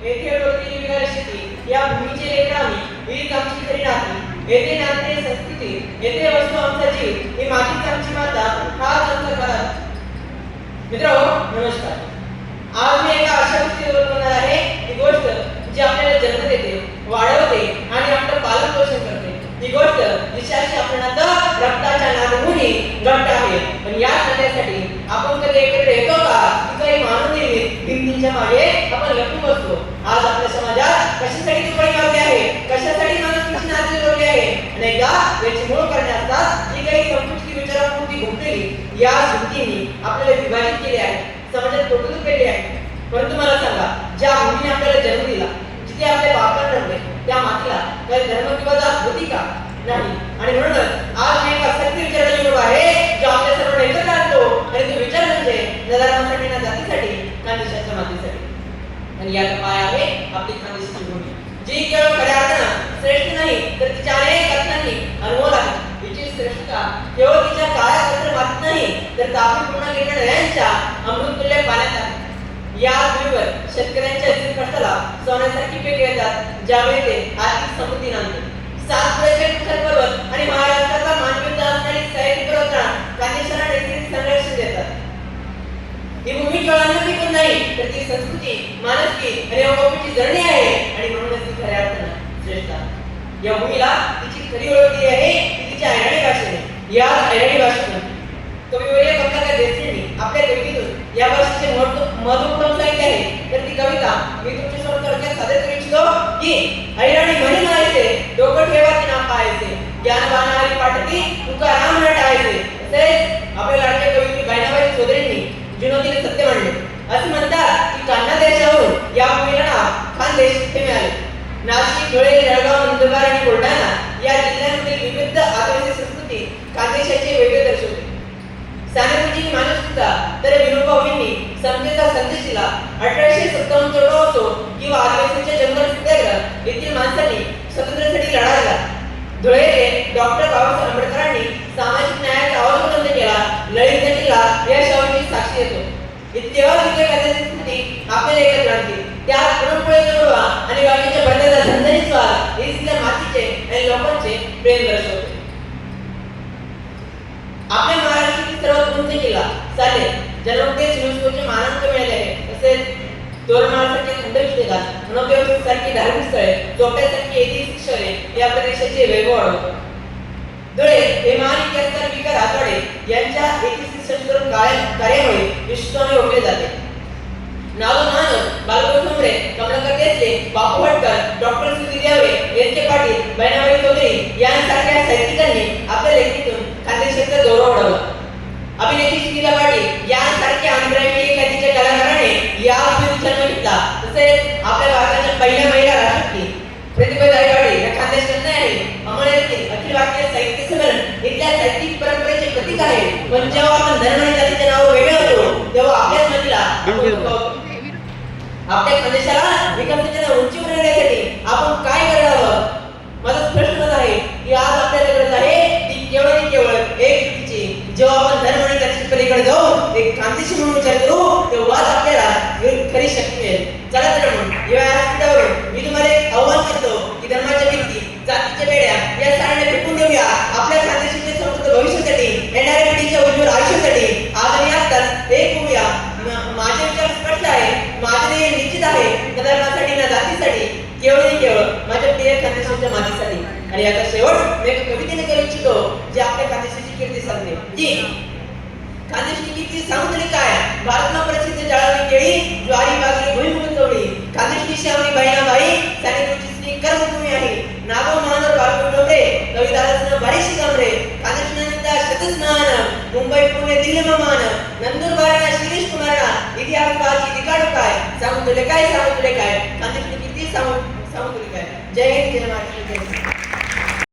येथे डोकरी विगार शेती या भूमीचे लेकर आम्ही हीच आमची खरी नाती येथे नाते संस्कृती येथे वस्तू आमचा जीव ही मातीच आमची माता हाच आमचा कला मित्रांनो नमस्कार आज मी एका अशा गोष्टीवर बोलणार आहे ही गोष्ट जी आपल्याला जन्म देते वाढवते आणि आपलं पालन पोषण करते ही गोष्ट दिशाची आपण आता रक्ताच्या नादमुनी घट्ट आहे पण या करण्यासाठी आपण कधी एकत्र येतो का की काही मानव निर्मित भिंतींच्या मागे आपण लपून बसतो आज आपल्या समाजात कशासाठी तुकडी मारली आहे कशासाठी माणुसकीची नाती जोडली आहे आणि एकदा याची मूळ करण्यासाठी जी काही संकुचित विचारांपूर्ती घुमलेली या भिंतींनी आपल्याला विभाजित केले आहे समाजात तोडून केले आहे परंतु मला सांगा ज्या भूमीने आपल्याला जन्म दिला जिथे आपले बापदादा रमले त्या मातीला काही धर्म किंवा जात होती का नाही आणि म्हणूनच आज मी एक सत्य विचाराला निवड आहे जो आपल्या सर्वांना एकत्र आणतो आणि तो विचार म्हणजे ना धर्मासाठी ना जातीसाठी ना देशाच्या मातीसाठी आणि याचा पाय आहे आपली खानदेशाची भूमी जी केवळ खऱ्या अर्थानं श्रेष्ठ नाही तर तिच्या अनेक अर्थांनी अनमोल आहे हिची श्रेष्ठता केवळ तिच्या काळ्या पत्र मातीत नाही तर तापी पूर्ण घेणाऱ्या नद्यांच्या अमृततुल्य पाण्यात आहे या भूमीवर शेतकऱ्यांच्या कष्टाला सोन्यासारखी पीक येतात ज्यावेळी ते आर्थिक समृद्धी नांदते सातपुड्याचे शिखर पर्वत आणि महाराष्ट्राचा मानविता असणारी सह्याद्री पर्वतरांग कान्हेश्वराला नैसर्गिक संरक्षण देतात ही भूमी केवळ अन्न पिकून नाही तर ती संस्कृती मानसिकी आणि अवकाशाची जर्नी आहे आणि म्हणूनच ती खऱ्या अर्थानं श्रेष्ठ आहे या भूमीला तिची खरी ओळख दिली आहे ती तिच्या ऐराणी भाषेने या ऐराणी भाषेतून कविवर्य कमलाकर देसाईंनी आपल्या कवितेतून या भाषेचे महत्त्वपूर्ण सांगितले आहे तर ती कविता मी तुमच्यासमोर थोडक्यात सादर करू इच्छितो की ऐराणी म्हणे म्हणायचे डोकं ठेवा की ना पाहायचे ज्ञान वाहणारी पाठती तुकाराम न टाळायचे तसेच आपल्या लाडक्या कवी बहिणाबाई चौधरींनी जीवनातील सत्य मांडले असे म्हणतात की कान्हा देशावरून या भूमीला नाव खानदेश हे मिळाले नाशिक धुळे जळगाव नंदुरबार आणि बुलढाणा या जिल्ह्यांमधील विविध आदिवासी संस्कृती खानदेशाचे वैभव दर्शवते सानेगुरुजींनी मानसिकता तर विनोबाजींनी समतेचा संदेश दिला 1857 चळवळ असो किंवा आदिवासींच्या जंगल सत्याग्रह येथील माणसांनी स्वातंत्र्यासाठी लढा दिला धुळेचे डॉक्टर बाबासाहेब आंबेडकरांनी सामाजिक न्यायाचा आवाज बुलंद केला ललित जिल्हा या शब्दाची साक्षी देतो इतकेवर विजय करण्याची स्थिती आपल्याला एकत्र आणते त्यात पुरणपोळी जोडवा आणि बाकीच्या बंडाचा झंझणी स्वाद हे तिथल्या मातीचे आणि लोकांचे प्रेम दर्शवते आपल्या महाराष्ट्रातील सर्वात उंच किल्ला साले जन्मतेच युनेस्कोचे मानांकन मिळाले आहे तसेच तोरणमाळासारखे खंड विशेषात मनोव्यवस्थेसारखी धार्मिक स्थळे चोपड्यासारखी ऐतिहासिक शहरे या प्रदेशाचे वैभव वाढवतात धुळे हे महान इतिहासकार विकार आठवडे यांच्या ऐतिहासिक संशोधन कार्यामुळे विश्वाने ओळखले जाते नावमान बालगोपाळ ठोंबरे कमलाकर देसले बापू भटकर डॉक्टर सुधीर देवरे एस के पाटील बहिणाबाई चौधरी यांसारख्या साहित्यिकांनी आपल्या लेखणीतून खानदेशाचा गौरव वाढवला अभिनेत्री सुनीता पाटील यांसारख्या आंतरराष्ट्रीय ख्यातीच्या कलाकाराने या भूमीत जन्म घेतला तसेच आपल्या भारताच्या पहिल्या महिला राष्ट्रपती प्रतिभाताई पाटील या खानदेशात आहे अमोल येथील अखिल भारतीय साहित्य संमेलन इथल्या साहित्यिक परंपरेचे प्रतीक आहे पण जेव्हा आपण धर्म आणि जातीचे नाव वेगळे होतो तेव्हा आपल्याच मनाला आपल्या खानदेशाला विकासाच्या उंचीवर नेण्यासाठी आपण काय करायला हवं माझा प्रश्न आहे की आज आपल्याला गरज आहे ती केवळ आणि केवळ एक कृतीची जेव्हा आपण धर्म आणि जातीच्या पलीकडे जाऊ एक खानदेशी म्हणून विचार करू तेव्हाच आपल्याला खरी शक्ती मिळेल चला तर म्हणून या व्यासपीठावरून मी तुम्हाला एक आव्हान करतो की धर्माच्या भिंती जातीच्या बेड्या या साऱ्यांना फेकून देऊया आपल्या खानदेशाच्या समृद्ध भविष्यासाठी येणाऱ्या पिढीच्या उज्ज्वल आयुष्यासाठी आज आणि आत्ताच एक होऊया माझे विचार स्पष्ट आहे माझे ध्येय निश्चित आहे ना धर्मासाठी ना जातीसाठी केवळ आणि केवळ माझ्या प्रिय खानदेशाच्या मातीसाठी आणि आता शेवट मी एका कवितेने करू इच्छितो जे आपल्या खानदेशाची कीर्ती सांगते की खानदेशाची कीर्ती सांगू तरी काय भारतमा प्रसिद्ध जाळवणी केळी ज्वारी बाजरी भुईमुग चवळी खानदेशची श्यामणी बहिणाबाई सानेगुरुजींची कर्मभूमी आहे नागो महानर बालगोपाळ ठोंबरे कविदासना बारीशी कांबरे खानदेशनंदा शतस्नान मुंबई पुणे दिल्ली मान नंदुरबार शिरीष कुमार इतिहास पाची दिकाडू काय सांगू तुले काय खानदेशची कीर्ती सांगू तुले काय जय हिंद जय महाराष्ट्र